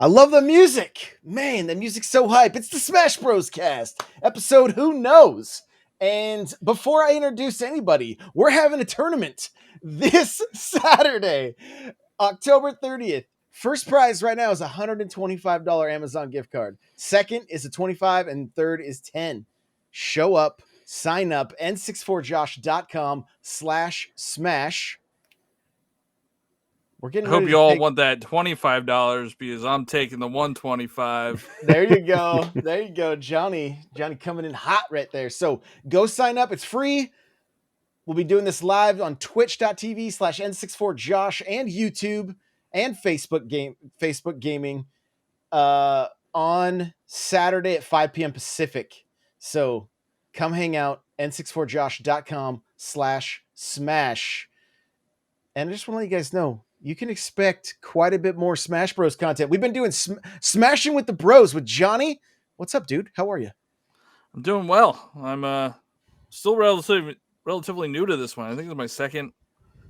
I love the music. Man, the music's so hype. It's the Smash Bros. Cast, episode Who Knows? And before I introduce anybody, we're having a tournament this Saturday, October 30th. First prize right now is a $125 Amazon gift card. Second is a 25 and third is 10. Show up, sign up, n64josh.com/smash. We're I getting hope ready you to all take. want that $25 because I'm taking the 125. There you go. There you go. Johnny coming in hot right there. So go sign up. It's free. We'll be doing this live on twitch.tv/N64Josh and YouTube and Facebook gaming on Saturday at 5 p.m. Pacific. So come hang out, n64josh.com/smash. And I just want to let you guys know, you can expect quite a bit more Smash Bros. Content. We've been doing Smashing with the Bros with Johnny. What's up, dude? How are you? I'm doing well. I'm still relatively new to this one. I think it's my second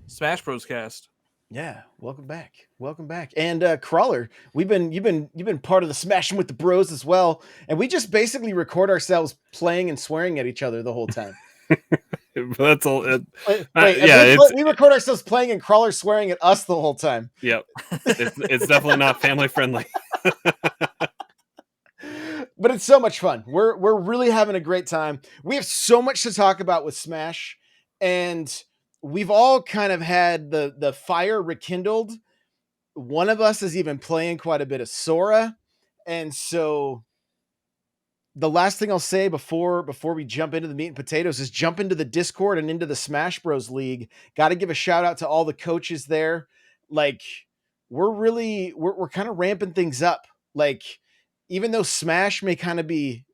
Smash Bros. Cast. Yeah, welcome back. Welcome back. And Crawler, you've been part of the Smashing with the Bros as well. And we just basically record ourselves playing and swearing at each other the whole time. That's all. We record ourselves playing and Crawler swearing at us the whole time. Yep. It's definitely not family friendly. But it's so much fun. We're really having a great time. We have so much to talk about with Smash, and we've all kind of had the fire rekindled. One of us is even playing quite a bit of Sora, and so the last thing I'll say before we jump into the meat and potatoes is jump into the Discord and into the Smash Bros League. Got to give a shout out to all the coaches there. Like we're kind of ramping things up. Like even though Smash may kind of be,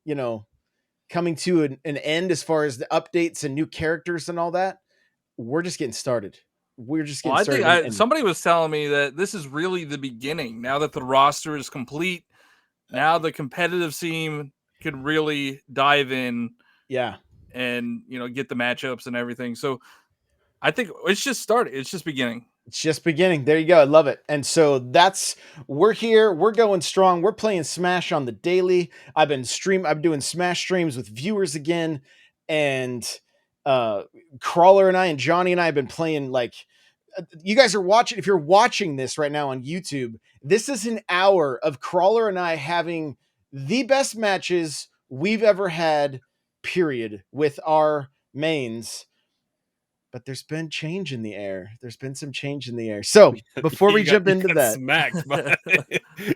coming to an end as far as the updates and new characters and all that, we're just getting started. We're just getting started. I think somebody was telling me that this is really the beginning. Now that the roster is complete, now the competitive scene could really dive in. Yeah. And, get the matchups and everything. So I think it's just started. It's just beginning. It's just beginning. There you go. I love it. And so we're here. We're going strong. We're playing Smash on the daily. I'm doing Smash streams with viewers again. And Crawler and I and Johnny and I have been playing, like, you guys are watching. If you're watching this right now on YouTube, this is an hour of Crawler and I having the best matches we've ever had, period, with our mains. But there's been change in the air. There's been some change in the air. So before we jump into that,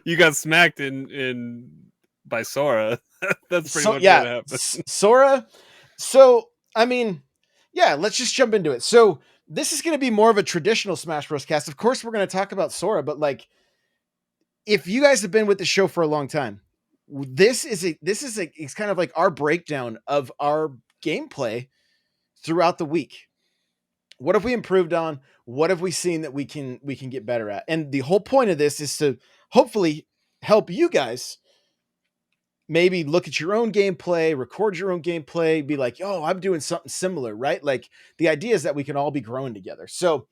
You got smacked in by Sora. That's pretty much what happened. Sora. So I mean, yeah, let's just jump into it. So this is going to be more of a traditional Smash Bros. Cast. Of course, we're going to talk about Sora, but like, if you guys have been with the show for a long time, it's kind of like our breakdown of our gameplay throughout the week. What have we improved on? What have we seen that we can get better at? And the whole point of this is to hopefully help you guys maybe look at your own gameplay, record your own gameplay, be like, oh, I'm doing something similar, right? Like the idea is that we can all be growing together. So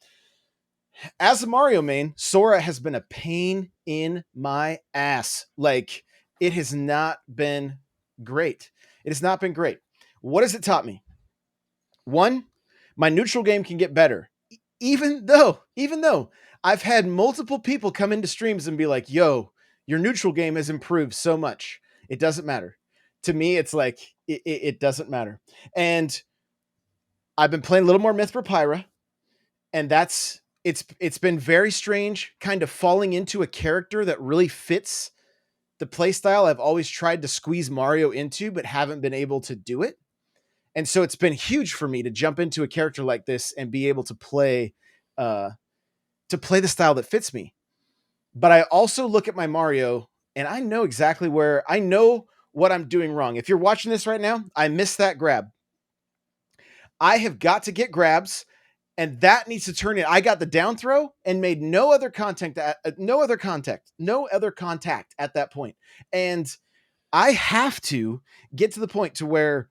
as a Mario main, Sora has been a pain in my ass. Like it has not been great. It has not been great. What has it taught me? One, my neutral game can get better. Even though I've had multiple people come into streams and be like, yo, your neutral game has improved so much. It doesn't matter. To me, it's like, it doesn't matter. And I've been playing a little more Myth for Pyra, and it's been very strange kind of falling into a character that really fits the playstyle I've always tried to squeeze Mario into, but haven't been able to do it. And so it's been huge for me to jump into a character like this and be able to play the style that fits me. But I also look at my Mario and I know what I'm doing wrong. If you're watching this right now, I missed that grab. I have got to get grabs, and that needs to turn in. I got the down throw and made no other contact at that point. And I have to get to the point to where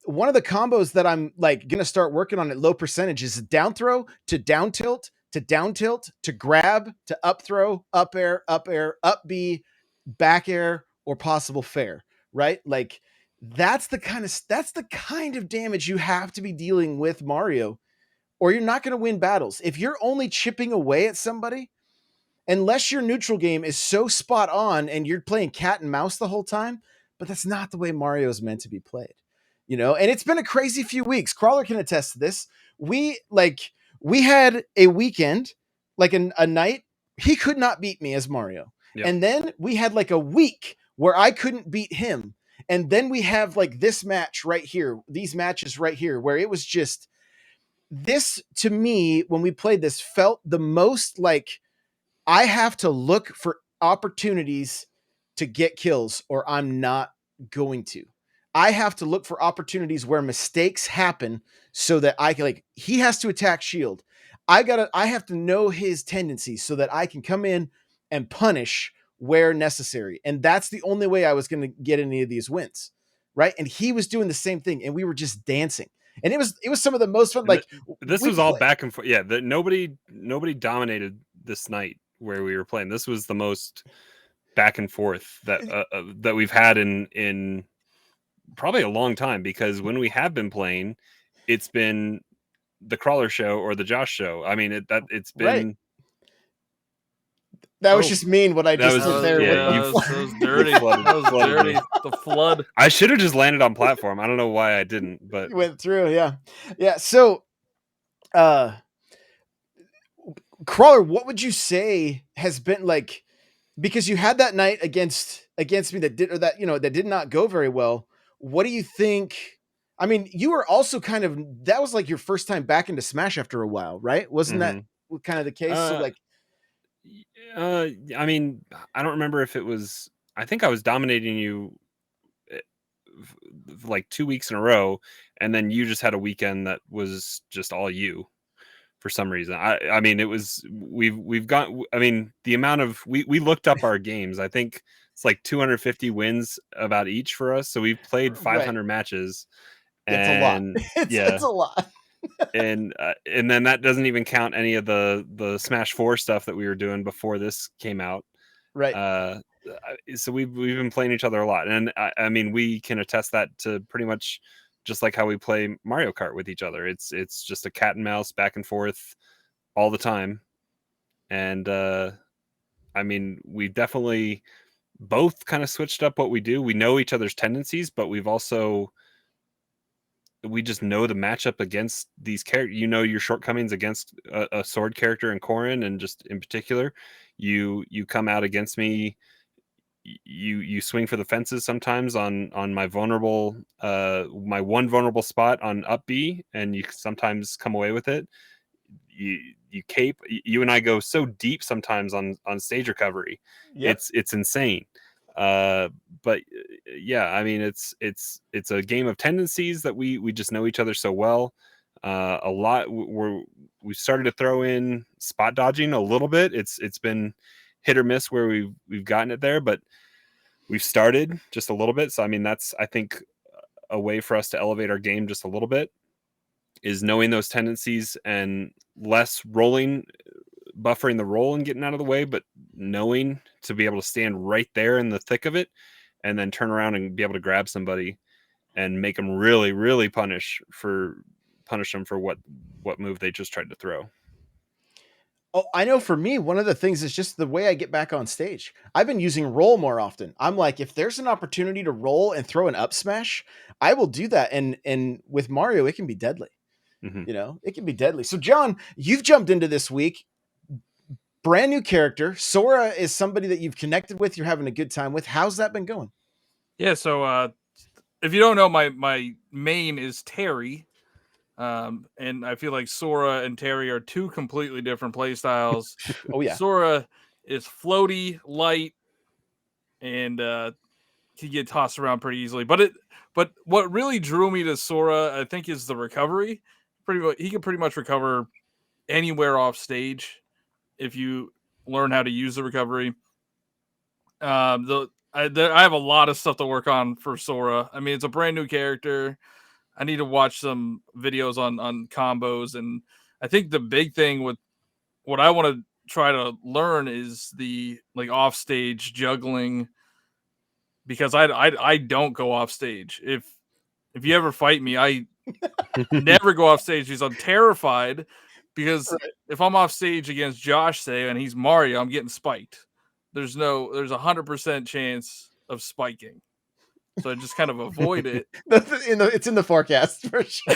one of the combos that I'm like going to start working on at low percentage is down throw to down tilt to grab to up throw, up air, up B, back air, or possible fair, right? Like that's the kind of damage you have to be dealing with Mario, or you're not going to win battles. If you're only chipping away at somebody, unless your neutral game is so spot on and you're playing cat and mouse the whole time, but that's not the way Mario is meant to be played. And it's been a crazy few weeks. Crawler can attest to this. We had a weekend, like a night, he could not beat me as Mario. Yep. And then we had like a week where I couldn't beat him. And then we have like this match right here, these matches right here, where it was just this, to me, when we played this, felt the most like I have to look for opportunities to get kills or I'm not going to. I have to look for opportunities where mistakes happen so that I can, like, he has to attack shield. I have to know his tendencies so that I can come in and punish where necessary. And that's the only way I was going to get any of these wins. Right. And he was doing the same thing and we were just dancing. And it was some of the most fun. Like this was all back and forth. Yeah. Nobody dominated this night where we were playing. This was the most back and forth that we've had in probably a long time, because when we have been playing, it's been the Crawler show or the Josh show. I mean, it's been right. That was just mean what I just did there. Yeah, that was dirty. That was dirty. The flood. I should have just landed on platform. I don't know why I didn't, but you went through. Yeah. So, Crawler, what would you say has been like, because you had that night against me that did not go very well. What do you think? I mean, you were also that was like your first time back into Smash after a while, right? Wasn't that kind of the case? So like, I mean, I don't remember if it was, I think I was dominating you like 2 weeks in a row, and then you just had a weekend that was just all you for some reason. I mean, it was, we've got, I mean, the amount of, we looked up our games. I think it's like 250 wins about each for us. So we've played 500 matches. It's a lot. It's a lot. and then that doesn't even count any of the Smash 4 stuff that we were doing before this came out. Right. So we've been playing each other a lot, and I mean, we can attest that to pretty much just like how we play Mario Kart with each other. It's just a cat and mouse back and forth all the time. And I mean, we definitely both kind of switched up what we do. We know each other's tendencies, but we just know the matchup against these characters. You know your shortcomings against a sword character in Corrin, and just in particular, you come out against me. You swing for the fences sometimes on my vulnerable, my one vulnerable spot on up B, and you sometimes come away with it. You cape. You and I go so deep sometimes on stage recovery. Yep. It's insane. But yeah, I mean, it's a game of tendencies that we just know each other so well. A lot we started to throw in spot dodging a little bit. It's been hit or miss where we've gotten it there, but we've started just a little bit. So I mean, that's, I think, a way for us to elevate our game just a little bit, is knowing those tendencies and less rolling, buffering the roll and getting out of the way, but knowing to be able to stand right there in the thick of it and then turn around and be able to grab somebody and make them really, really punish them for what move they just tried to throw. Oh, I know for me, one of the things is just the way I get back on stage. I've been using roll more often. I'm like, if there's an opportunity to roll and throw an up smash, I will do that. And with Mario, it can be deadly. Mm-hmm. It can be deadly. So John, you've jumped into this week. Brand new character. Sora is somebody that you've connected with. You're having a good time with. How's that been going? Yeah. So if you don't know, my main is Terry. And I feel like Sora and Terry are two completely different play styles. Oh yeah. Sora is floaty, light, and can get tossed around pretty easily. But what really drew me to Sora, I think, is the recovery. He can pretty much recover anywhere off stage if you learn how to use the recovery. I have a lot of stuff to work on for Sora. I mean, it's a brand new character. I need to watch some videos on combos, and I think the big thing with what I want to try to learn is the like offstage juggling because I don't go off stage. If you ever fight me, I never go off stage because I'm terrified. Because if I'm off stage against Josh, say, and he's Mario, I'm getting spiked. There's 100% chance of spiking. So I just kind of avoid it. It's in the forecast for sure.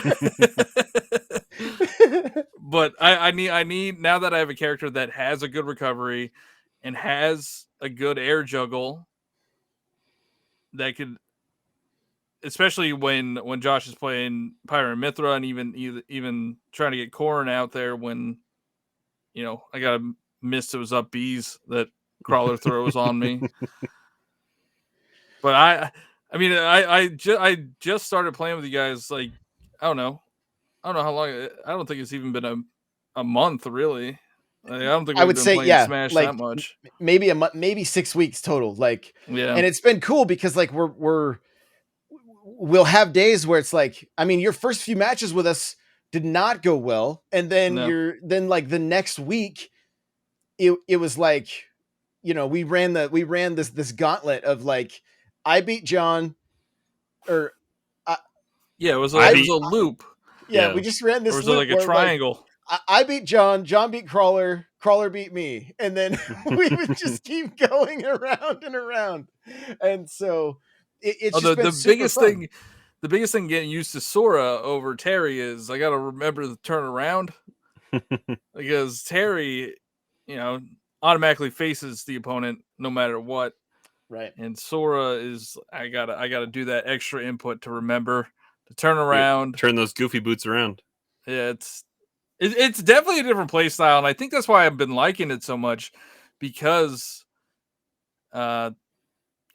But I need now that I have a character that has a good recovery and has a good air juggle that could, especially when Josh is playing Pyra Mithra and even trying to get Corrin out there when, I gotta miss those up Bs that Crawler throws on me. But I just started playing with you guys, like, I don't know how long. I don't think it's even been a month, really. Like, I don't think I we've would been say, playing yeah, Smash that like much. maybe a month, maybe 6 weeks total. Like, Yeah. and it's been cool because like we'll have days where it's like, I mean, your first few matches with us did not go well, and then No. then like the next week, it was like, we ran this gauntlet of like, I beat John, or Yeah, it was I a beat- loop. yeah, Yeah. we just ran Or this was it loop like a where like triangle? I beat John beat Crawler beat me, and then we would just keep going around and around, and so it's just been The super biggest fun. thing getting used to Sora over Terry is I got to remember the turn around, because Terry, automatically faces the opponent no matter what. Right. And Sora is, I gotta do that extra input to remember to turn Yeah, around. turn those goofy boots around. Yeah, it's definitely a different play style, and I think that's why I've been liking it so much, because it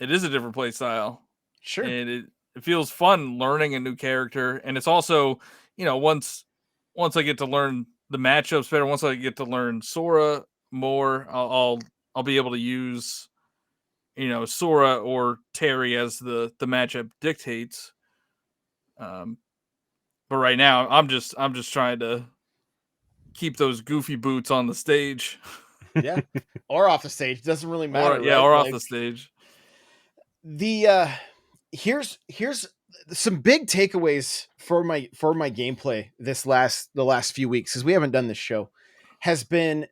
is a different play style, Sure. and it feels fun learning a new character, and it's also, once I get to learn the matchups better, once I get to learn Sora more, I'll be able to use, Sora or Terry as the matchup dictates. But right now, I'm just trying to keep those goofy boots on the stage. Yeah. Or off the stage, doesn't really matter, right? Or off Like, the stage. the here's some big takeaways for my gameplay the last few weeks, because we haven't done this show, has been,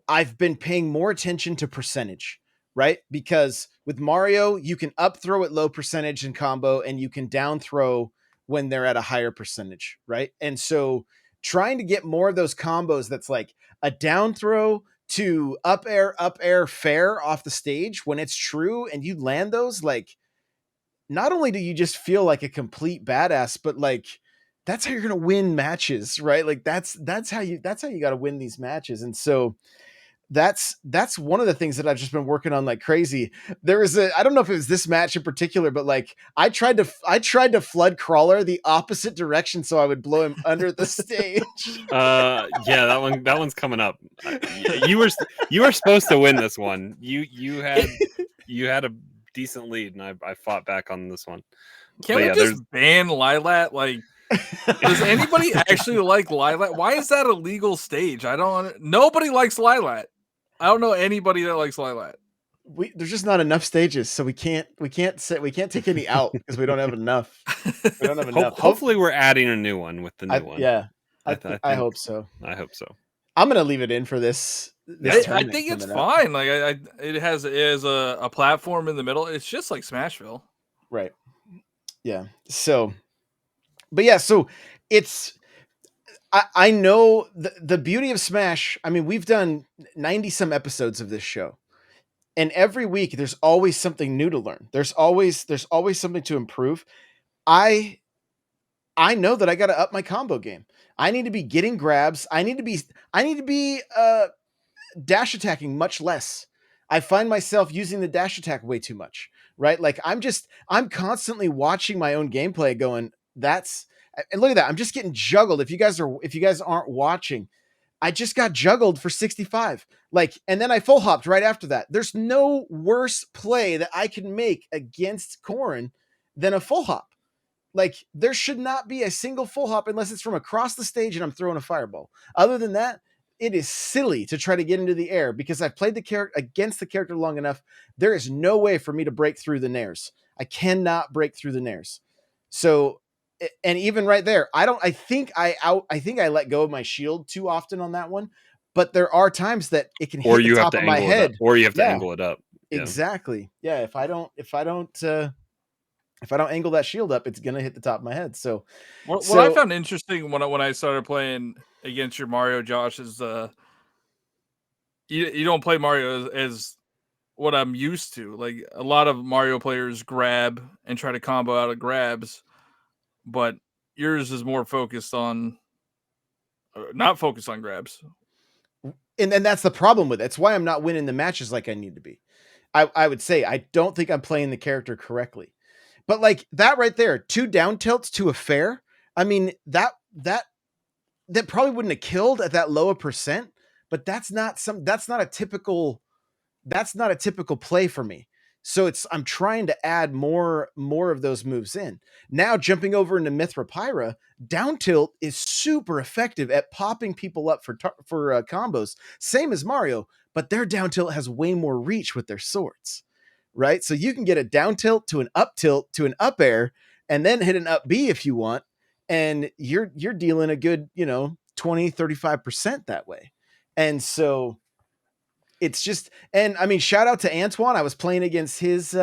I've been paying more attention to percentage, right? Because with Mario, you can up throw at low percentage and combo, and you can down throw when they're at a higher percentage, right? And so trying to get more of those combos that's like a down throw to up air fair off the stage when it's true, and you land those, like, not only do you just feel like a complete badass, but like that's how you're gonna win matches, right? Like that's how you got to win these matches. And so that's one of the things that I've just been working on like crazy. There was I don't know if it was this match in particular, but like I tried to flood Crawler the opposite direction so I would blow him under the stage. Yeah, that one's coming up. You were supposed to win this one. You had a decent lead, and I fought back on this one. Can't we just ban Lilat? Like, does anybody actually like Lilat? Why is that a legal stage? Nobody likes Lilat. I don't know anybody that likes Lilat. There's just not enough stages, so we can't take any out because we don't have enough. We don't have enough. Hopefully, we're adding a new one with the new one. Yeah, I hope so. I hope so. I'm gonna leave it in for this. I think it's fine. Like, it has a platform in the middle. It's just like Smashville, right? Yeah. So, but yeah, so it's. I know the beauty of Smash. I mean, we've done 90 some episodes of this show, and every week there's always something new to learn. There's always something to improve. I know that I got to up my combo game. I need to be getting grabs. I need to be dash attacking much less. I find myself using the dash attack way too much, right? Like I'm constantly watching my own gameplay going, and look at that. I'm just getting juggled. If you guys aren't watching, I just got juggled for 65. Like, and then I full hopped right after that. There's no worse play that I can make against Corrin than a full hop. Like, there should not be a single full hop unless it's from across the stage and I'm throwing a fireball. Other than that, it is silly to try to get into the air because I've played the character against the character long enough. There is no way for me to break through the nairs. I cannot break through the nairs. So, and even right there, I think I let go of my shield too often on that one. But there are times that it can Or hit the you have top to of my angle it up. head. Or you have to Yeah, angle it up. Yeah. exactly. Yeah, if I don't angle that shield up, it's gonna hit the top of my head. So, What I found interesting when I started playing against your Mario, Josh, is you don't play Mario as what I'm used to. Like a lot of Mario players grab and try to combo out of grabs, but yours is more focused on not focused on grabs. and that's the problem with it. It's why I'm not winning the matches like I need to be. I would say I don't think I'm playing the character correctly. But like that right there, 2 down tilts to a fair. I mean, that probably wouldn't have killed at that low a percent, but that's not a typical play for me. So I'm trying to add more of those moves in. Now jumping over into Mithra Pyra, down tilt is super effective at popping people up for combos, same as Mario, but their down tilt has way more reach with their swords, right? So you can get a down tilt to an up tilt to an up air, and then hit an up B if you want, and you're dealing a good 20-35% that way. And so it's just, and I mean, shout out to Antoine. I was playing against his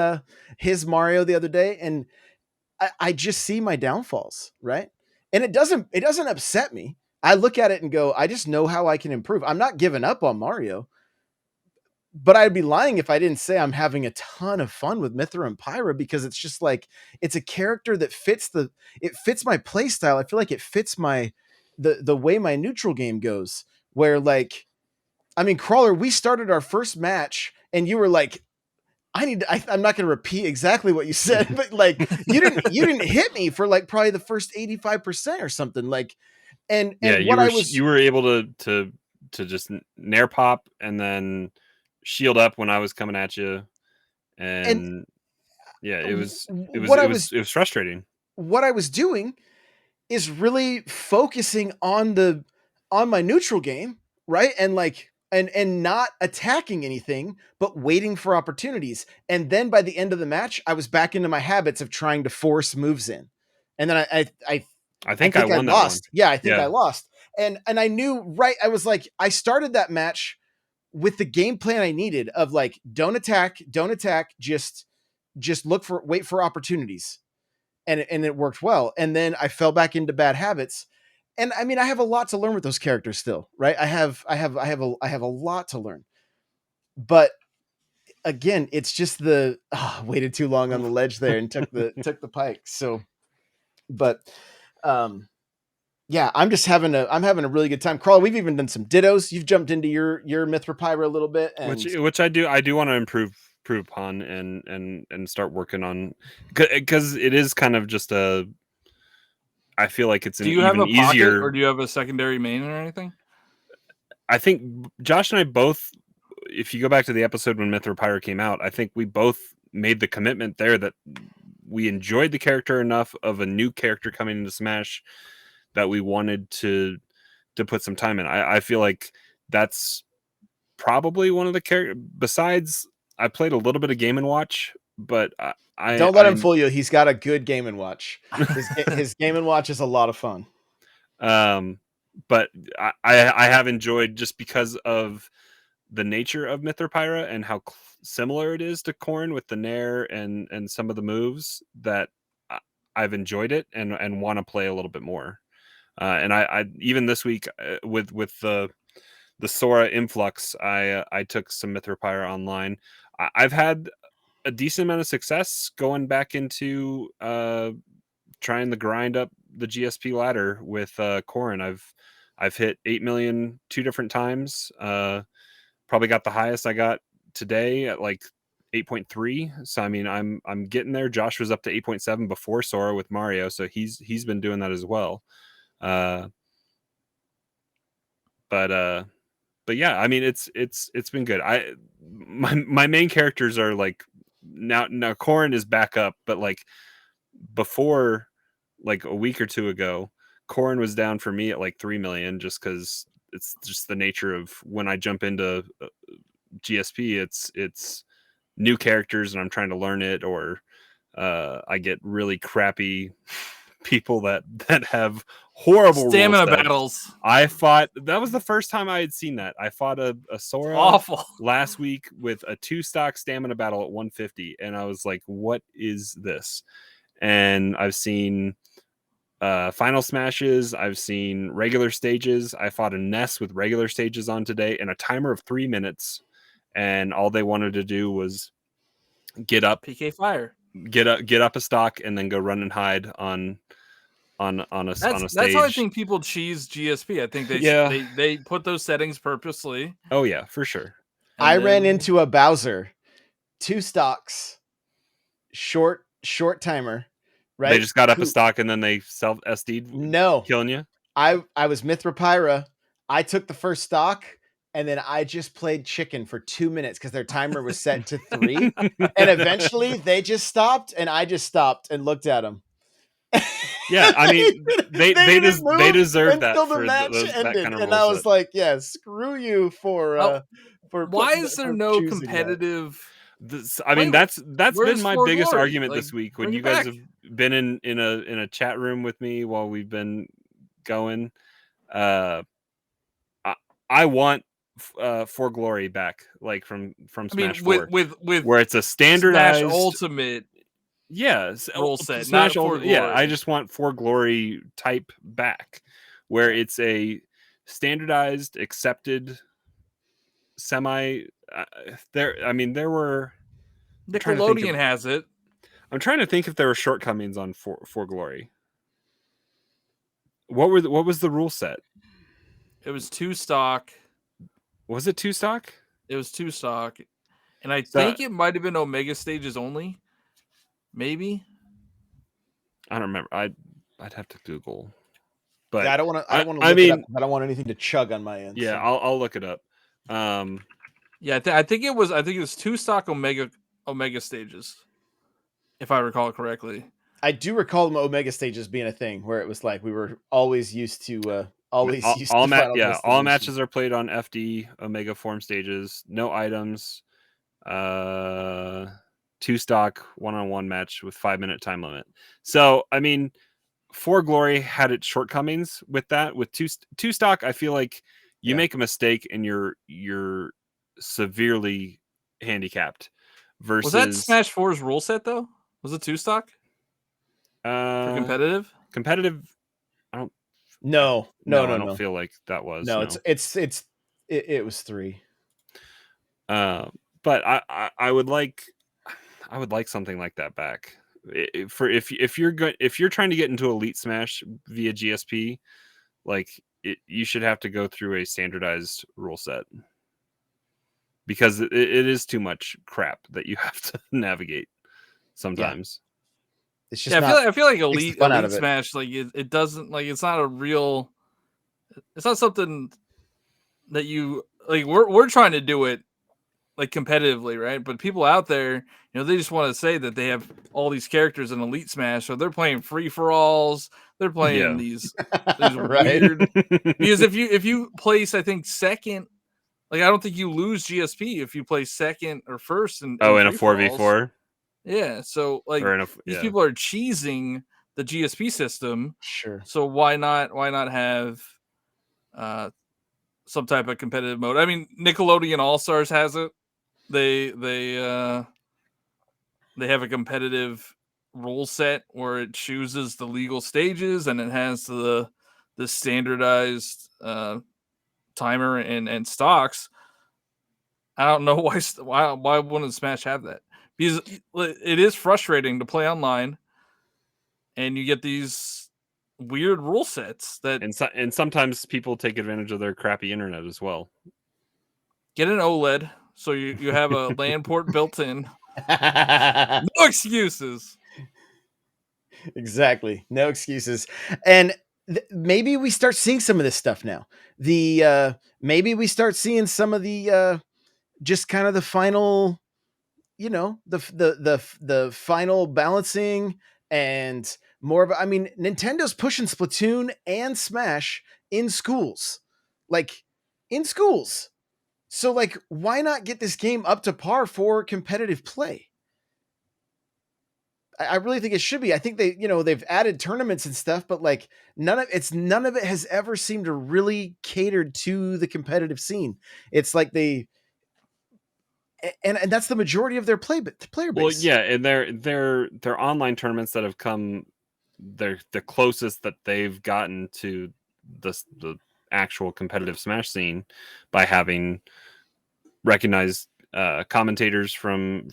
Mario the other day, and I just see my downfalls, right? And it doesn't upset me. I look at it and go, I just know how I can improve. I'm not giving up on Mario, but I'd be lying if I didn't say I'm having a ton of fun with Mithra and Pyra, because it's just like, it's a character that fits my play style. I feel like it fits the way my neutral game goes, where like, I mean, Crawler, we started our first match and you were like, I'm not going to repeat exactly what you said, but like you didn't hit me for like probably the first 85% or something, like, and what you were able to just nair pop and then shield up when I was coming at you. And yeah, it was frustrating. What I was doing is really focusing on my neutral game, right? And like, and not attacking anything, but waiting for opportunities. And then by the end of the match, I was back into my habits of trying to force moves in. And then I think I won that one. Yeah, I think I lost. And I knew, right? I was like, I started that match with the game plan I needed of like, don't attack, just wait for opportunities. And it worked well. And then I fell back into bad habits. And I mean, I have a lot to learn with those characters still, right? I have a lot to learn. But again, it's just waited too long on the ledge there and took the pike. So, but yeah, I'm having a really good time. Carl, we've even done some dittos. You've jumped into your Mithra Pyra a little bit, and which I do want to improve upon and start working on, because it is kind of just I feel like it's do you have a pocket, or do you have a secondary main or anything? I think Josh and I both, if you go back to the episode when Mithra Pyra came out, I think we both made the commitment there that we enjoyed the character enough of a new character coming into Smash that we wanted to put some time in. I feel like that's probably one of the characters. Besides, I played a little bit of Game & Watch, but I don't let him fool you. He's got a good Game & Watch. His Game & Watch is a lot of fun. But I have enjoyed, just because of the nature of Mithra Pyra and how similar it is to Corrin with the Nair and some of the moves, that I've enjoyed it and want to play a little bit more. And I even this week with the Sora influx, I took some Mithra Pyra online. I've had a decent amount of success going back into trying to grind up the GSP ladder with Corrin. I've hit 8 million 2 different times. Probably got the highest I got today at like 8.3. So I mean, I'm getting there. Josh was up to 8.7 before Sora with Mario, so he's been doing that as well. But yeah, I mean, it's been good. My main characters are like now Corrin is back up, but like before, like a week or two ago, Corrin was down for me at like 3 million, just because it's just the nature of when I jump into GSP. It's new characters and I'm trying to learn it, or I get really crappy people that have horrible rule Stamina sets. battles. That was the first time I had seen that. I fought a Sora Awful. last week with a 2-stock stamina battle at 150, and I was like, what is this? And I've seen final smashes, I've seen regular stages. I fought a Ness with regular stages on today and a timer of 3 minutes, and all they wanted to do was get up a stock and then go run and hide on a stage. That's how I think people cheese GSP. I think they put those settings purposely. Oh yeah, for sure. I ran into a Bowser, 2 stocks, short timer, right? They just got up a stock and then they self SD'd. No, killing you. I was Mithra Pyra. I took the first stock and then I just played chicken for 2 minutes because their timer was set to 3. And eventually they just stopped and I just stopped and looked at them. Yeah, I mean, they deserve that until for the match ended, that kind of and rule I was set. like, "Yeah, screw you for why is there no competitive?" I mean, that's been my biggest Glory? argument this week when you guys have been in a chat room with me while we've been going. I want For Glory back, like from Smash 4, with where it's a standardized Smash Ultimate. Yes, rule set, Smash not For Glory. Yeah, I just want For Glory type back, where it's a standardized, accepted, semi. There were. Nickelodeon has it. I'm trying to think if there were shortcomings on For Glory. What was the rule set? It was 2 stock. Was it 2 stock? It was 2 stock, and I think it might have been Omega stages only. Maybe. I don't remember. I'd have to Google. But yeah, I don't want to. I mean, I don't want anything to chug on my end. Yeah, so. I'll look it up. Yeah, I think it was 2 stock Omega stages, if I recall correctly. I do recall the Omega stages being a thing where it was like we were always used to all matches are played on FD Omega form stages. No items. 2 stock 1-on-1 match with 5-minute time limit. So I mean, For Glory had its shortcomings with that. With two stock, I feel like you make a mistake and you're severely handicapped. Versus, was that Smash 4's rule set though? Was it 2 stock? For competitive? Competitive, I don't. No. I don't feel like that was. No, it was 3. But I would like something like that back. If you're trying to get into Elite Smash via GSP, like you should have to go through a standardized rule set, because it is too much crap that you have to navigate sometimes. Yeah. It's just I feel like Elite Smash, like it doesn't, like, it's not a real, it's not something that you like. We're trying to do it like competitively, right? But people out there, they just want to say that they have all these characters in Elite Smash, so they're playing free for alls. They're playing these weird. Because if you place, I think, second, like I don't think you lose GSP if you play second or first in a 4v4. Yeah, so like these people are cheesing the GSP system. Sure. So why not have some type of competitive mode? I mean, Nickelodeon All Stars has it. They have a competitive rule set where it chooses the legal stages and it has the standardized timer and stocks. I don't know why wouldn't Smash have that? Because it is frustrating to play online, and you get these weird rule sets that, and sometimes people take advantage of their crappy internet as well. Get an OLED, so you have a LAN port built in. No excuses. Exactly, no excuses. And maybe we start seeing some of this stuff now. Maybe we start seeing some of the just kind of the final, the final balancing and more of. I mean, Nintendo's pushing Splatoon and Smash in schools. like in schools. So like, why not get this game up to par for competitive play? I really think it should be. I think they've added tournaments and stuff, but like none of it has ever seemed to really catered to the competitive scene. It's like and that's the majority of their player Well, base. yeah, and their online tournaments that have come, they're the closest that they've gotten to the actual competitive Smash scene by having recognized commentators from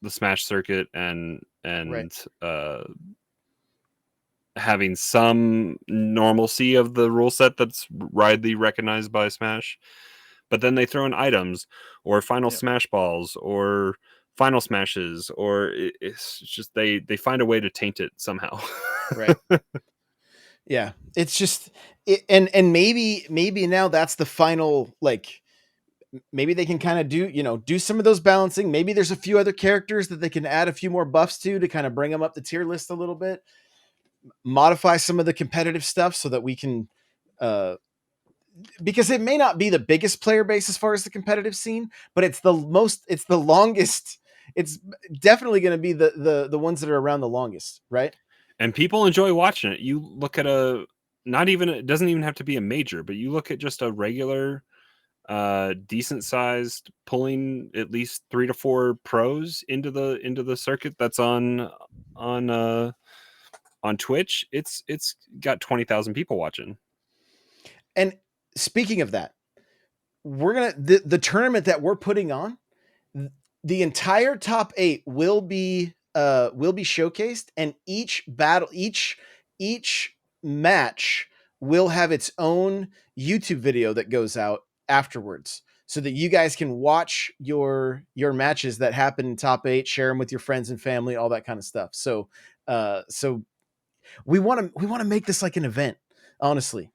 the Smash circuit and Right. having some normalcy of the rule set that's widely recognized by Smash. But then they throw in items or final Yep. Smash balls or final smashes, or it's just they find a way to taint it somehow. Right. Yeah. It's just and maybe now that's the final, like maybe they can kind of do some of those balancing. Maybe there's a few other characters that they can add a few more buffs to kind of bring them up the tier list a little bit, modify some of the competitive stuff so that we can uh because it may not be the biggest player base as far as the competitive scene, but it's the longest. It's definitely going to be the ones that are around the longest, right? And people enjoy watching it. You look at it doesn't even have to be a major, but you look at just a regular decent sized pulling at least 3 to 4 pros into the circuit that's on Twitch. It's got 20,000 people watching. And speaking of that, we're gonna the tournament that we're putting on, the entire top 8 will be showcased, and each match will have its own YouTube video that goes out afterwards, so that you guys can watch your matches that happen in top 8, share them with your friends and family, all that kind of stuff. So we want to make this like an event, honestly.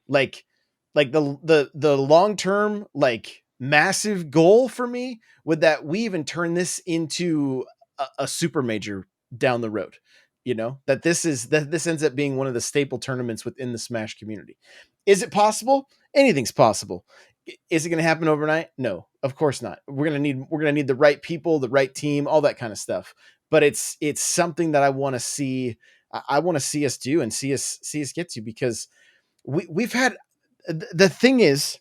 Like the long-term, like massive goal for me would that we even turn this into a super major down the road. That this ends up being one of the staple tournaments within the Smash community. Is it possible? Anything's possible. Is it going to happen overnight? No, of course not. We're going to need the right people, the right team, all that kind of stuff. But it's something that I want to see. I want to see us do and see us get to, because we've had, the thing is,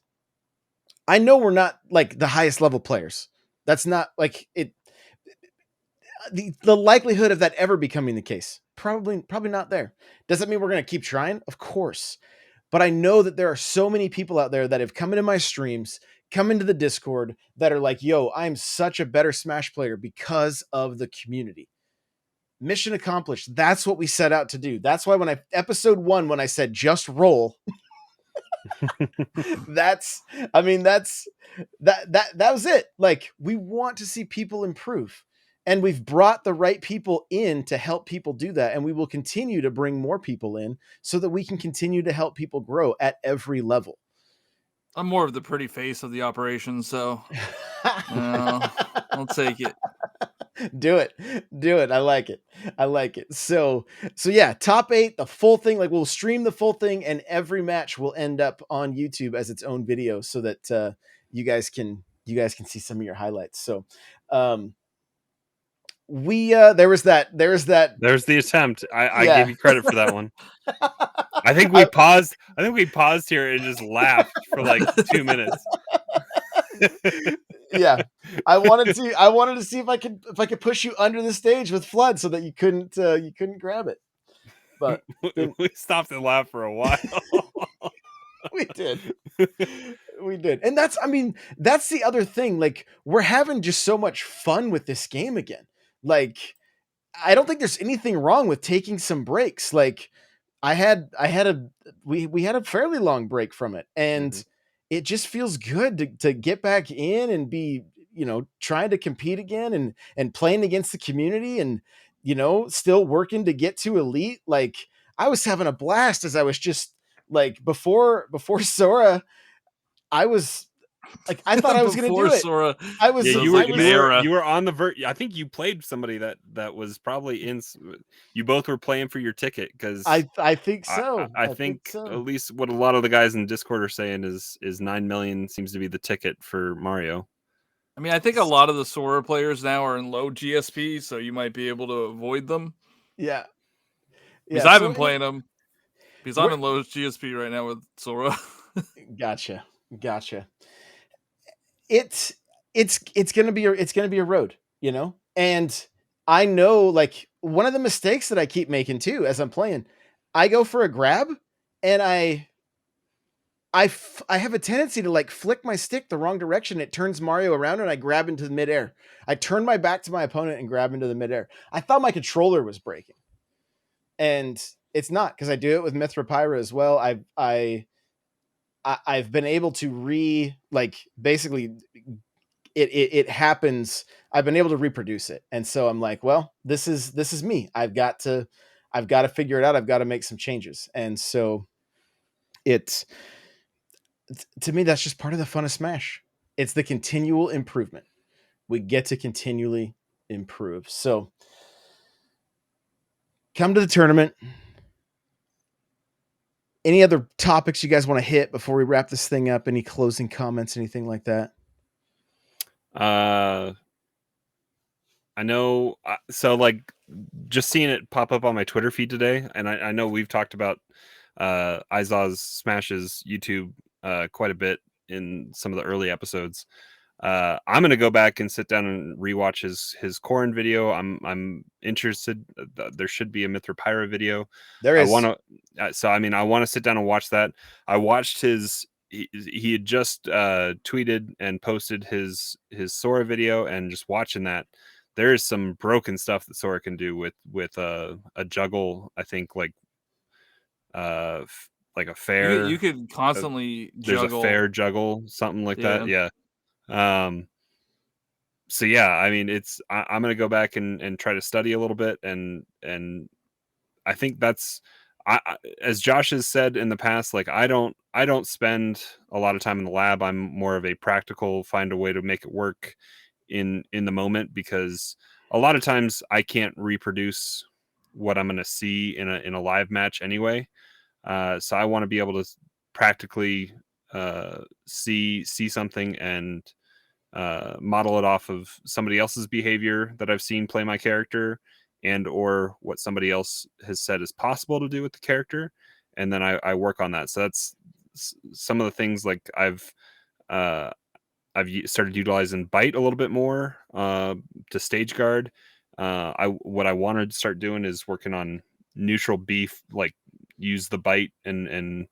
I know we're not like the highest level players. That's not like it. The likelihood of that ever becoming the case, probably not there. Does that mean we're going to keep trying? Of course. But I know that there are so many people out there that have come into my streams, come into the Discord, that are like, yo, I'm such a better Smash player because of the community. Mission accomplished. That's what we set out to do. That's why when episode 1, when I said just roll, that's that was it. Like, we want to see people improve, and we've brought the right people in to help people do that, and we will continue to bring more people in so that we can continue to help people grow at every level. I'm more of the pretty face of the operation, so I'll take it. Do it. I like it. So yeah, top 8, the full thing. Like, we'll stream the full thing, and every match will end up on YouTube as its own video, so that you guys can see some of your highlights. So we there's There's the attempt. I yeah. gave you credit for that one. I think we paused here and just laughed for like 2 minutes. Yeah, I wanted to see if I could push you under the stage with Flood so that you couldn't grab it, but We stopped and laughed for a while. we did. And that's the other thing. Like, we're having just so much fun with this game again. Like, I don't think there's anything wrong with taking some breaks. Like, we had a fairly long break from it, and it just feels good to get back in and be, trying to compete again, and playing against the community, and still working to get to elite. Like, I was having a blast as I was just like, before Sora, I was Like I thought I was going to Before do it. Sora. I was. Yeah, Sounds you like were an era. you were on the I think you played somebody that was probably in. You both were playing for your ticket because I think so. I I think think so. at least what a lot of the guys in Discord are saying is 9 million seems to be the ticket for Mario. I mean, I think a lot of the Sora players now are in low GSP, so you might be able to avoid them. Yeah. Because Yeah. I've So been playing them. Because I'm in low GSP right now with Sora. Gotcha. It's gonna be a road, you know? And I know like one of the mistakes that I keep making too as I'm playing, I go for a grab and I have a tendency to like flick my stick the wrong direction. It turns Mario around and I grab into the midair. I turn my back to my opponent and grab into the midair. I thought my controller was breaking. And it's not because I do it with Mithra Pyra as well. I've been able to basically it happens. I've been able to reproduce it, and so I'm like, well, this is me. I've got to figure it out. I've got to make some changes, and so it's to me that's just part of the fun of Smash. It's the continual improvement. We get to continually improve. So come to the tournament. Any other topics you guys want to hit before we wrap this thing up? Any closing comments, anything like that? I know. So like, just seeing it pop up on my Twitter feed today, and I know we've talked about Izaw's Smash's YouTube quite a bit in some of the early episodes. I'm gonna go back and sit down and rewatch his Corrin video. I'm interested. There should be a Mithra Pyra video. There I is. want to. So I mean, I want to sit down and watch that. I watched his. He had just tweeted and posted his Sora video, and just watching that, there is some broken stuff that Sora can do with a juggle. I think like a fair. You could constantly There's a juggle. fair juggle, something like Yeah. that. Yeah. So yeah, I mean, I'm gonna go back and try to study a little bit, and I think that's as Josh has said in the past, like I don't spend a lot of time in the lab. I'm more of a practical, find a way to make it work in the moment, because a lot of times I can't reproduce what I'm gonna see in a live match anyway. So I want to be able to practically see something and model it off of somebody else's behavior that I've seen play my character, and or what somebody else has said is possible to do with the character, and then I work on that. So that's some of the things. Like I've started utilizing bite a little bit more to stage guard. What I want to start doing is working on neutral beef, like use the bite and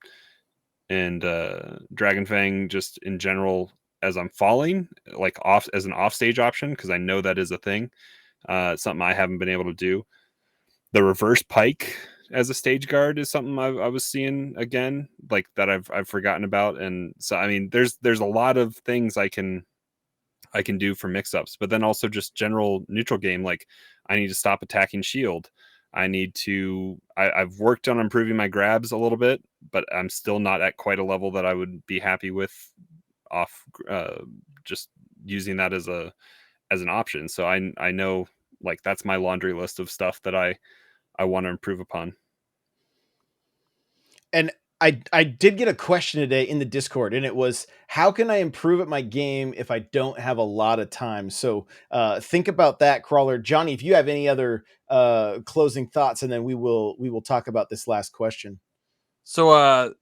Dragon Fang just in general as I'm falling, like off as an offstage option, because I know that is a thing. Something I haven't been able to do. The reverse pike as a stage guard is something I was seeing again, like that I've forgotten about. And so I mean, there's a lot of things I can do for mix-ups, but then also just general neutral game. Like I need to stop attacking shield. I need to. I've worked on improving my grabs a little bit, but I'm still not at quite a level that I would be happy with off just using that as an option. So I know, like, that's my laundry list of stuff that I want to improve upon. And I did get a question today in the Discord, and it was, how can I improve at my game if I don't have a lot of time? So think about that, Crawler. Johnny, if you have any other closing thoughts, and then we will talk about this last question. So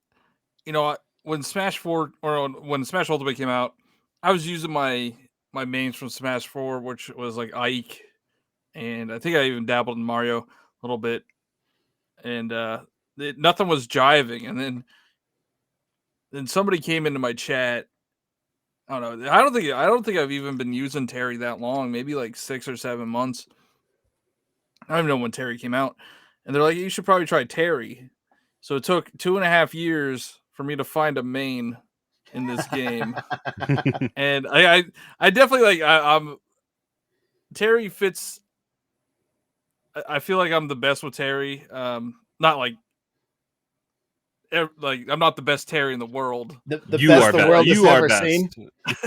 when Smash 4 or when Smash Ultimate came out, I was using my mains from Smash 4, which was like Ike, and I think I even dabbled in Mario a little bit, and nothing was jiving. And then somebody came into my chat. I don't know. I don't think I've even been using Terry that long. Maybe like 6 or 7 months. I don't even know when Terry came out, and they're like, you should probably try Terry. So it took 2.5 years for me to find a main in this game. And I definitely I'm Terry fits. I feel like I'm the best with Terry. Not like like I'm not the best Terry in the world. The You best are the best. world has You are ever best. seen. But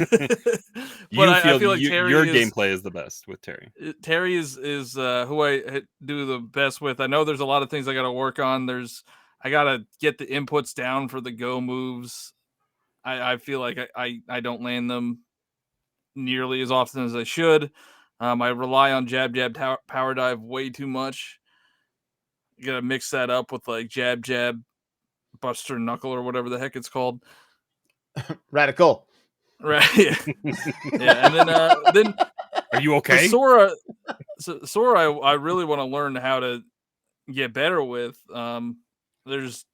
You I feel feel like your Terry is gameplay is the best with Terry. Terry is who I do the best with. I know there's a lot of things I got to work on. I got to get the inputs down for the go moves. I feel like I don't land them nearly as often as I should. I rely on jab power dive way too much. You gotta mix that up with like jab buster knuckle or whatever the heck it's called. Radical. Right. Yeah. Yeah. And then Are you for okay? Sora, I really want to learn how to get better with. There's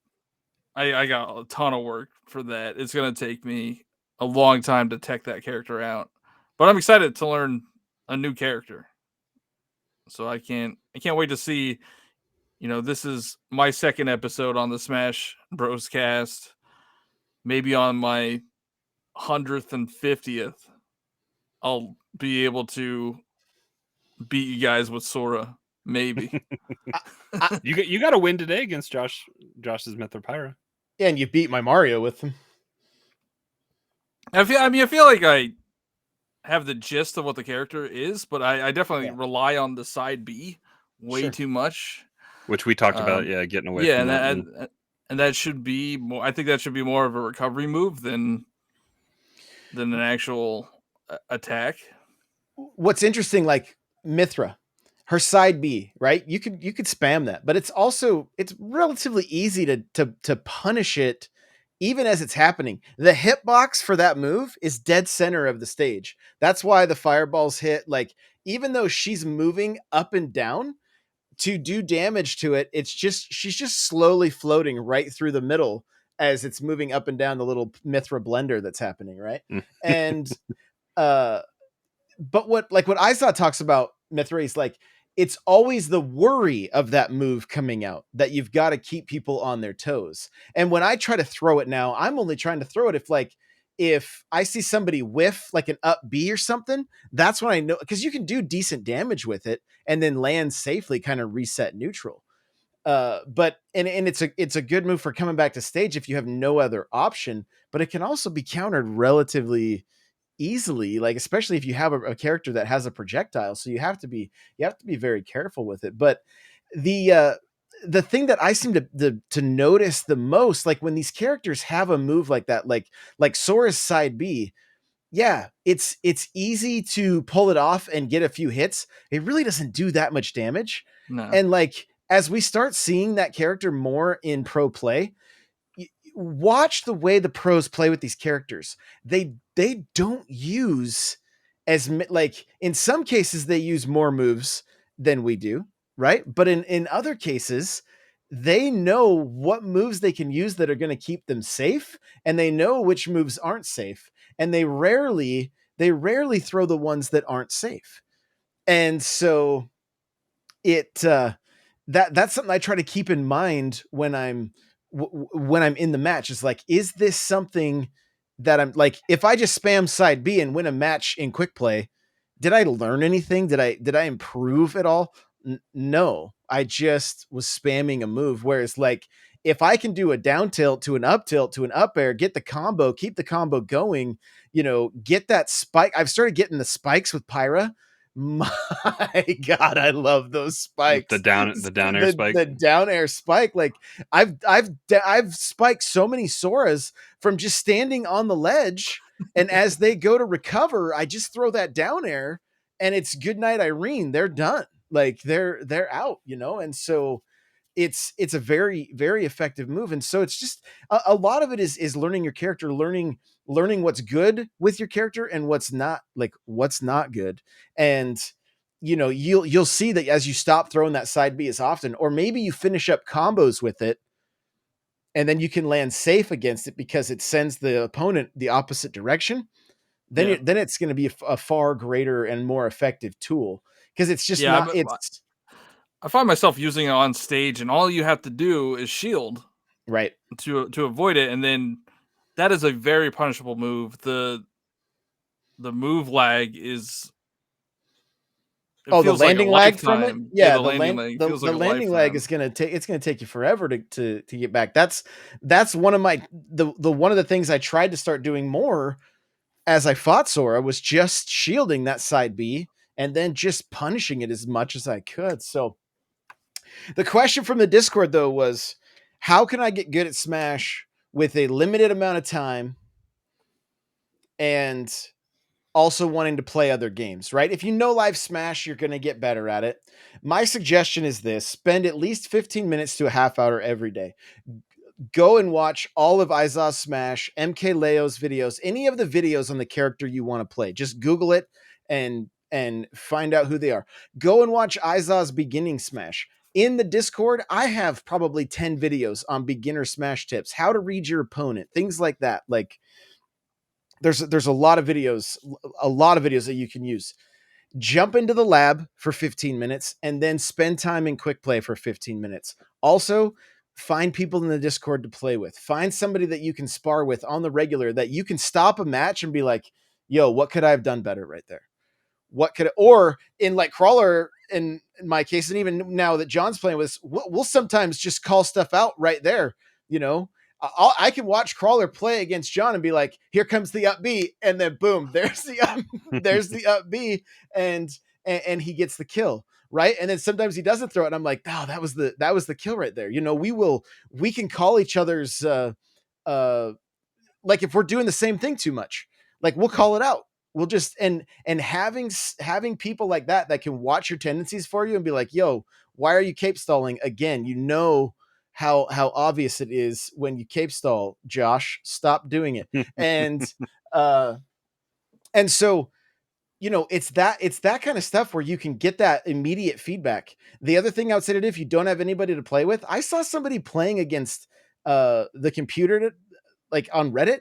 I got a ton of work for that. It's gonna take me a long time to tech that character out. But I'm excited to learn a new character. So I can't wait to see, this is my second episode on the Smash Bros cast. Maybe on my 100th and 50th, I'll be able to beat you guys with Sora. Maybe. You got to win today against Josh's Mythropyra. Yeah, and you beat my Mario with them. I feel like I have the gist of what the character is, but I definitely rely on the side B way too much. Which we talked about, getting away from that. And that should be more. I think that should be more of a recovery move than an actual attack. What's interesting, like Mithra, her side B, right? You could spam that, but it's relatively easy to punish it even as it's happening. The hitbox for that move is dead center of the stage. That's why the fireballs hit, like, even though she's moving up and down to do damage to it, she's just slowly floating right through the middle as it's moving up and down the little Mithra blender that's happening, right? And but what Izot talks about Mithra is like, it's always the worry of that move coming out that you've got to keep people on their toes. And when I try to throw it now, I'm only trying to throw it if I see somebody whiff like an up B or something, that's when I know, because you can do decent damage with it and then land safely, kind of reset neutral. But it's a good move for coming back to stage if you have no other option, but it can also be countered relatively easily, like especially if you have a character that has a projectile, so you have to be very careful with it. But the thing that I seem to notice the most, like when these characters have a move like that, like Sora's side B, yeah, it's easy to pull it off and get a few hits. It really doesn't do that much damage. No. And like as we start seeing that character more in pro play, watch the way the pros play with these characters. They don't use like, in some cases they use more moves than we do, right? But in other cases, they know what moves they can use that are going to keep them safe, and they know which moves aren't safe, and they rarely throw the ones that aren't safe. And so that's something I try to keep in mind when I'm in the match. Is like, is this something that I'm like, if I just spam side B and win a match in quick play, did I learn anything? Did I improve at all? No, I just was spamming a move. Whereas like, if I can do a down tilt to an up air, get the combo, keep the combo going, get that spike. I've started getting the spikes with Pyra. My God, I love those spikes. The down air spike. The down air spike. Like I've spiked so many Soras from just standing on the ledge, and as they go to recover, I just throw that down air, and it's good night, Irene. They're done. Like they're out, and so it's a very, very effective move. And so it's just a lot of it is learning your character, learning what's good with your character and what's not good. And you'll see that as you stop throwing that side B as often, or maybe you finish up combos with it and then you can land safe against it because it sends the opponent the opposite direction. Then then it's going to be a far greater and more effective tool, because it's just I find myself using it on stage, and all you have to do is shield, right, to avoid it, and then that is a very punishable move. The move lag is It Oh, the feels like a landing lag from it? lifetime. Yeah, Yeah, the landing lag feels the like a landing lag lifetime. is gonna take it's gonna take you forever to get back. That's one of my the one of the things I tried to start doing more as I fought Sora was just shielding that side B and then just punishing it as much as I could. So the question from the Discord though was, how can I get good at Smash with a limited amount of time and also wanting to play other games, right? If you know Live Smash, you're going to get better at it. My suggestion is this: spend at least 15 minutes to a half hour every day. Go and watch all of Izaw's Smash, MK Leo's videos, any of the videos on the character you want to play. Just Google it and find out who they are. Go and watch Izaw's beginning Smash. In the Discord, I have probably 10 videos on beginner Smash tips, how to read your opponent, things like that. Like there's a lot of videos that you can use. Jump into the lab for 15 minutes and then spend time in quick play for 15 minutes. Also, find people in the Discord to play with. Find somebody that you can spar with on the regular, that you can stop a match and be like, yo, what could I have done better right there? What could, or in like Crawler, in my case, and even now that John's playing with us, we'll sometimes just call stuff out right there. You know, I can watch Crawler play against John and be like, here comes the up B, and then boom, there's the there's the up B, and he gets the kill, right? And then sometimes he doesn't throw it, and I'm like, oh, that was the kill right there. You know, we can call each other's uh like if we're doing the same thing too much, like we'll call it out. We'll just and having people like that can watch your tendencies for you and be like, yo, why are you cape stalling again? You know how obvious it is when you cape stall, Josh. Stop doing it. And uh and so, you know, it's that kind of stuff where you can get that immediate feedback. The other thing I would say to, if you don't have anybody to play with, I saw somebody playing against the computer like on Reddit.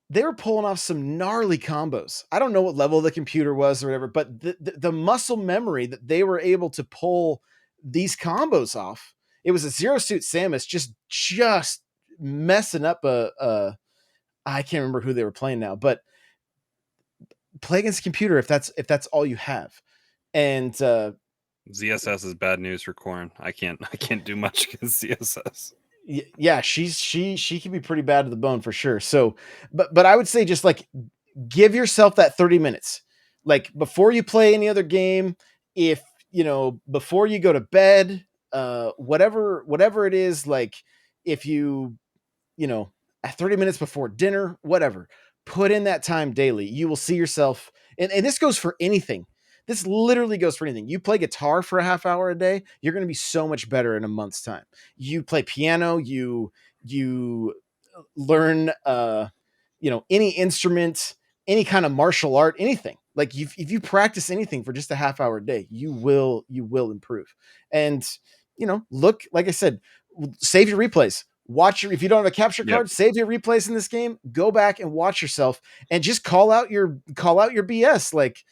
They were pulling off some gnarly combos. I don't know what level the computer was or whatever, but the muscle memory that they were able to pull these combos off. It was a Zero Suit Samus just messing up I can't remember who they were playing now, but play against a computer if that's all you have. And ZSS is bad news for Corn. I can't do much against ZSS. Yeah, she can be pretty bad to the bone for sure. So, but I would say just like give yourself that 30 minutes, like before you play any other game, if you know, before you go to bed, whatever it is, like if you know, at 30 minutes before dinner, whatever, put in that time daily. You will see yourself, and this goes for anything. This literally goes for anything. You play guitar for a half hour a day, you're going to be so much better in a month's time. You play piano, you learn you know, any instrument, any kind of martial art, anything. Like if you practice anything for just a half hour a day, you will improve. And you know, look, like I said, save your replays. Watch your, if you don't have a capture card, save your replays in this game. Go back and watch yourself, and just call out your BS. Like,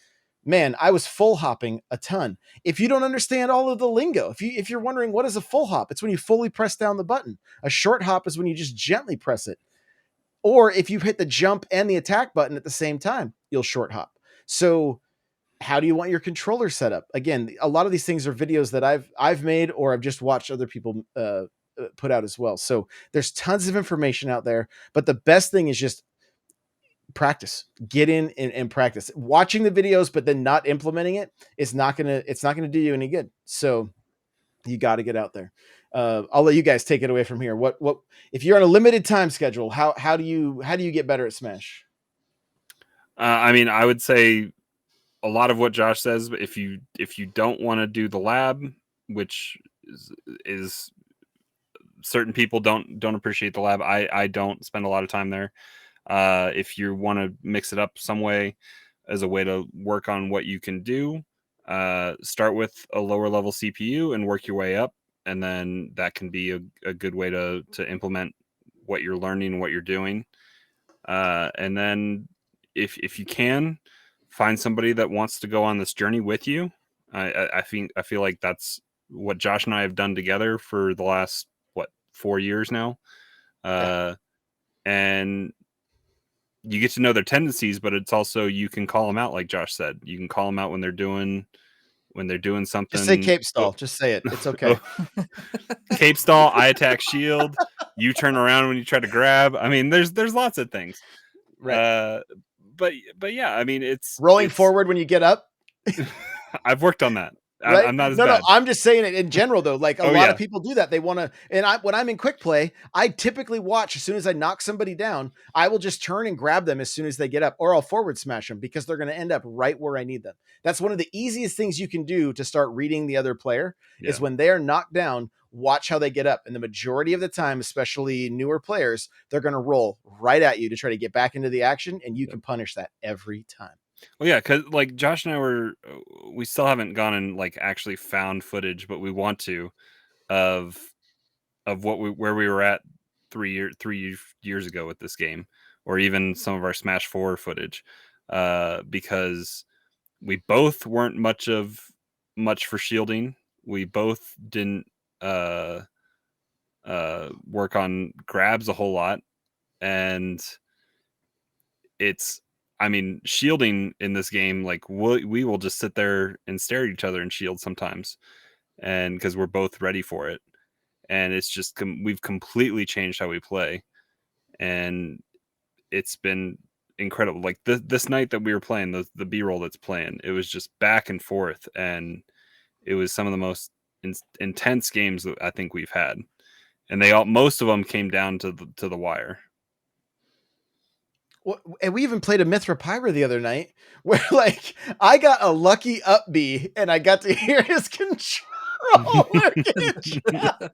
man, I was full hopping a ton. If you don't understand all of the lingo, if you're wondering what is a full hop, it's when you fully press down the button. A short hop is when you just gently press it. Or if you hit the jump and the attack button at the same time, you'll short hop. So how do you want your controller set up? Again, a lot of these things are videos that I've made, or I've just watched other people put out as well. So there's tons of information out there, but the best thing is just practice. Get in and practice. Watching the videos, but then not implementing it is not gonna do you any good. So you got to get out there. I'll let you guys take it away from here. What if you're on a limited time schedule? How do you get better at Smash? I mean, I would say a lot of what Josh says, but if you don't want to do the lab, which is certain people don't appreciate the lab. I don't spend a lot of time there. If you want to mix it up some way as a way to work on what you can do, start with a lower level CPU and work your way up, and then that can be a good way to implement what you're learning and what you're doing. And then if you can find somebody that wants to go on this journey with you, I feel like that's what Josh and I have done together for the last 4 years now. And you get to know their tendencies, but it's also, you can call them out. Like Josh said, you can call them out when they're doing when they're doing something. Just say cape stall. Just say it. It's okay. Cape stall, I attack shield. You turn around when you try to grab. I mean, there's lots of things. Right. But yeah, I mean, it's rolling forward when you get up. I've worked on that. Right? I'm not as no, bad. No, I'm just saying it in general though. Like a lot yeah. of people do that. They want to, and when I'm in quick play, I typically watch as soon as I knock somebody down, I will just turn and grab them as soon as they get up, or I'll forward smash them because they're going to end up right where I need them. That's one of the easiest things you can do to start reading the other player is when they are knocked down, watch how they get up. And the majority of the time, especially newer players, they're going to roll right at you to try to get back into the action. And you can punish that every time. Well, yeah, because like Josh and I we still haven't gone and like actually found footage, but we want to of where we were at 3 years ago with this game, or even some of our Smash 4 footage, because we both weren't much for shielding. We both didn't work on grabs a whole lot, and I mean, shielding in this game, like we will just sit there and stare at each other and shield sometimes, and because we're both ready for it, and it's just we've completely changed how we play, and it's been incredible. Like this night that we were playing, the B-roll that's playing, it was just back and forth, and it was some of the most intense games that I think we've had, and most of them came down to the wire. Well, and we even played a Mithra Pyra the other night where like I got a lucky up B and I got to hear his controller get jacked.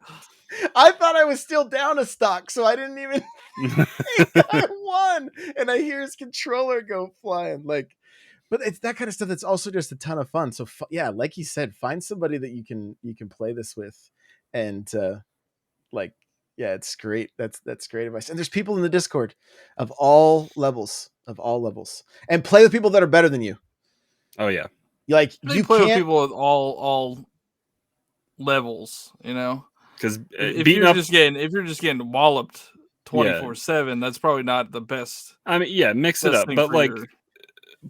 I thought I was still down a stock, so I didn't even think I won. And I hear his controller go flying. Like, but it's that kind of stuff that's also just a ton of fun. So yeah, like you said, find somebody that you can play this with, and like. Yeah, it's great. That's great advice. And there's people in the Discord of all levels, and play with people that are better than you. Oh yeah, like you play with people at all levels, you know. Because if you're just getting walloped 24/7, that's probably not the best. I mean, yeah, mix it up, but like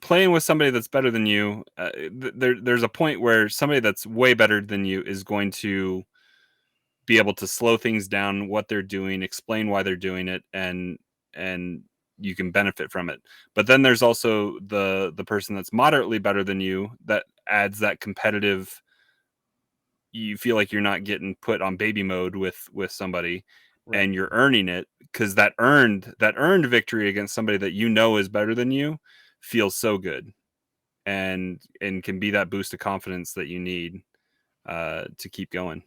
playing with somebody that's better than you, there's a point where somebody that's way better than you is going to be able to slow things down, what they're doing, explain why they're doing it, and you can benefit from it. But then there's also the person that's moderately better than you that adds that competitive. You feel like you're not getting put on baby mode with somebody, right, and you're earning it because that earned victory against somebody that you know is better than you feels so good, and can be that boost of confidence that you need to keep going.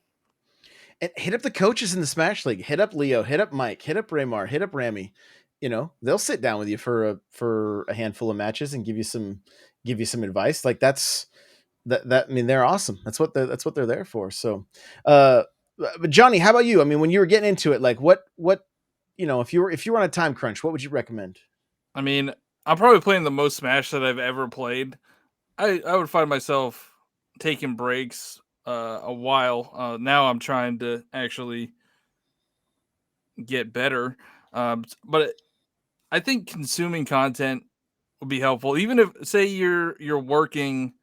And hit up the coaches in the Smash League. Hit up Leo. Hit up Mike. Hit up Raymar. Hit up Rami. You know, they'll sit down with you for a handful of matches and give you some advice. Like that. I mean, they're awesome. That's what they're there for. So, but Johnny, how about you? I mean, when you were getting into it, like what you know, if you were on a time crunch, what would you recommend? I mean, I'm probably playing the most Smash that I've ever played. I would find myself taking breaks a while. Now I'm trying to actually get better. But I think consuming content would be helpful. Even if, say, you're working.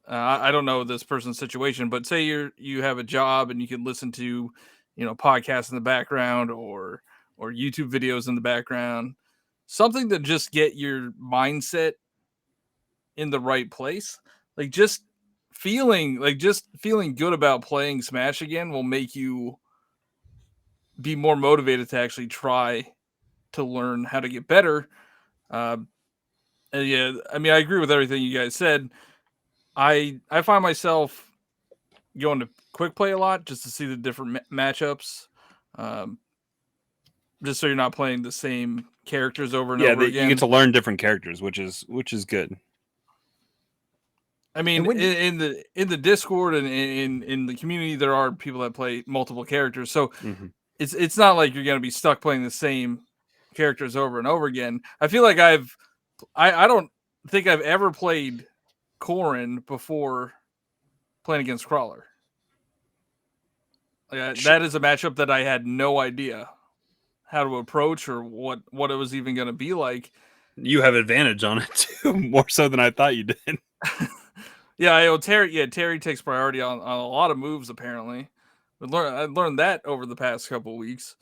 I don't know this person's situation, but say you have a job and you can listen to, podcasts in the background or YouTube videos in the background, something to just get your mindset in the right place. Like just feeling good about playing Smash again will make you be more motivated to actually try to learn how to get better. And yeah, I mean, I agree with everything you guys said. I find myself going to quick play a lot just to see the different matchups. Just so you're not playing the same characters over and over again. You get to learn different characters, which is good. I mean, in the Discord and in the community, there are people that play multiple characters, so it's not like you're going to be stuck playing the same characters over and over again. I feel like I don't think I've ever played Corrin before playing against Crawler. That is a matchup that I had no idea how to approach or what it was even going to be like. You have advantage on it too, more so than I thought you did. Yeah, I know Terry. Yeah, Terry takes priority on a lot of moves. Apparently, I learned that over the past couple of weeks.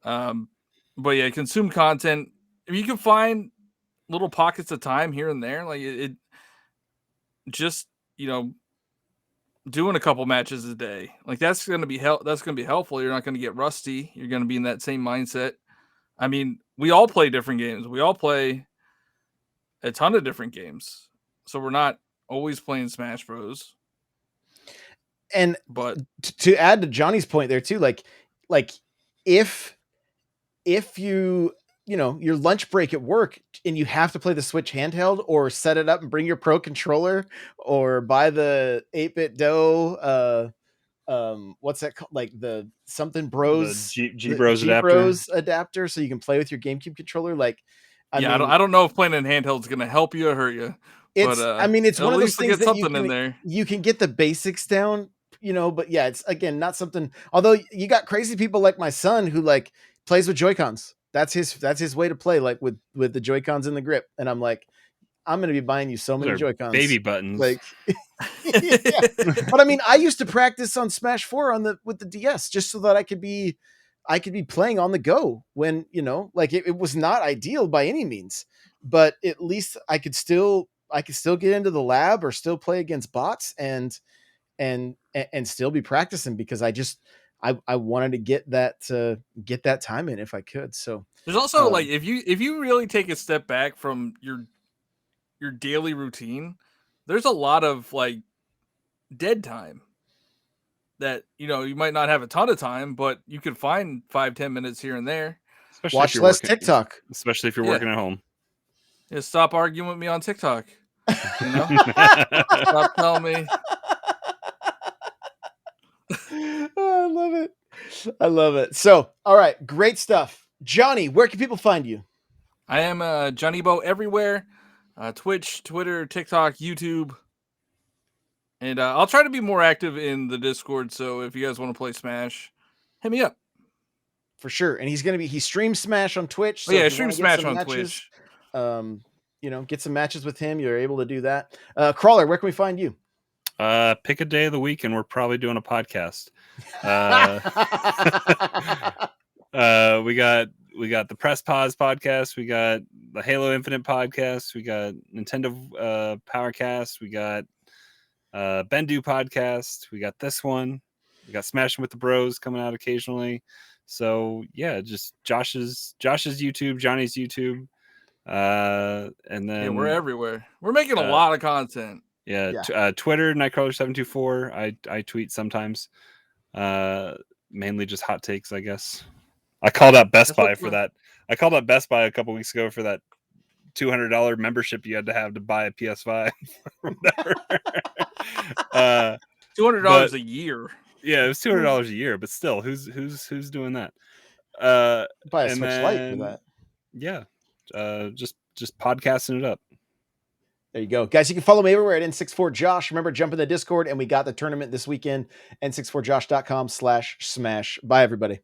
But yeah, consume content. If you can find little pockets of time here and there, like it just doing a couple matches a day, like that's gonna be helpful. You're not gonna get rusty. You're gonna be in that same mindset. I mean, we all play different games. We all play a ton of different games, so we're not always playing Smash Bros. And But to add to Johnny's point there too, like if you your lunch break at work and you have to play the Switch handheld, or set it up and bring your Pro controller, or buy the 8-bit dough, what's that called, like the something Bros, the G the Bros G adapter. Bros adapter, so you can play with your GameCube controller. Like, I mean, I don't know if playing in handheld is gonna help you or hurt you. But it's at one of those least to things get that something in there. you can get the basics down, but yeah, it's again not something. Although you got crazy people like my son who like plays with Joy-Cons. That's his way to play, like with the Joy-Cons in the grip. And I'm like, I'm going to be buying you so Those many are Joy-Cons. baby buttons. Like, yeah. But I mean, I used to practice on Smash 4 with the DS just so that I could be playing on the go when, like it was not ideal by any means, but at least I could still get into the lab or still play against bots and still be practicing, because I wanted to get that time in if I could. So There's also like if you really take a step back from your daily routine, there's a lot of like dead time that you might not have a ton of time, but you could find 5-10 minutes here and there. Especially watch if you're less working, TikTok. especially if you're Yeah. working at home. Yeah, stop arguing with me on TikTok. Stop telling me. Oh, I love it. So, all right, great stuff. Johnny, where can people find you? I am Johnny Bo everywhere. Twitch, Twitter, TikTok, YouTube. And I'll try to be more active in the Discord, so if you guys want to play Smash, hit me up. For sure. And he streams Smash on Twitch. So yeah, if you stream want to get Smash some on matches, Twitch. get some matches with him, you're able to do that. Crawler, where can we find you? Pick a day of the week and we're probably doing a podcast. We got the Press Pause podcast, we got the Halo Infinite podcast, we got Nintendo Powercast, we got Bendu podcast, we got this one, we got Smashing with the Bros coming out occasionally. So yeah, just Josh's YouTube, Johnny's YouTube, and then we're everywhere. We're making a lot of content. Yeah. Twitter, Nightcrawler724. I tweet sometimes. Mainly just hot takes, I guess. I called out Best Buy for that. I called out Best Buy a couple weeks ago for that $200 membership you had to have to buy a PS5 or whatever. $200 a year. Yeah, it was $200 a year, but still, who's doing that? Buy a Switch Lite for that. Yeah, just podcasting it up. There you go. Guys, you can follow me everywhere at N64Josh. Remember, jump in the Discord, and we got the tournament this weekend, N64Josh.com/smash. Bye, everybody.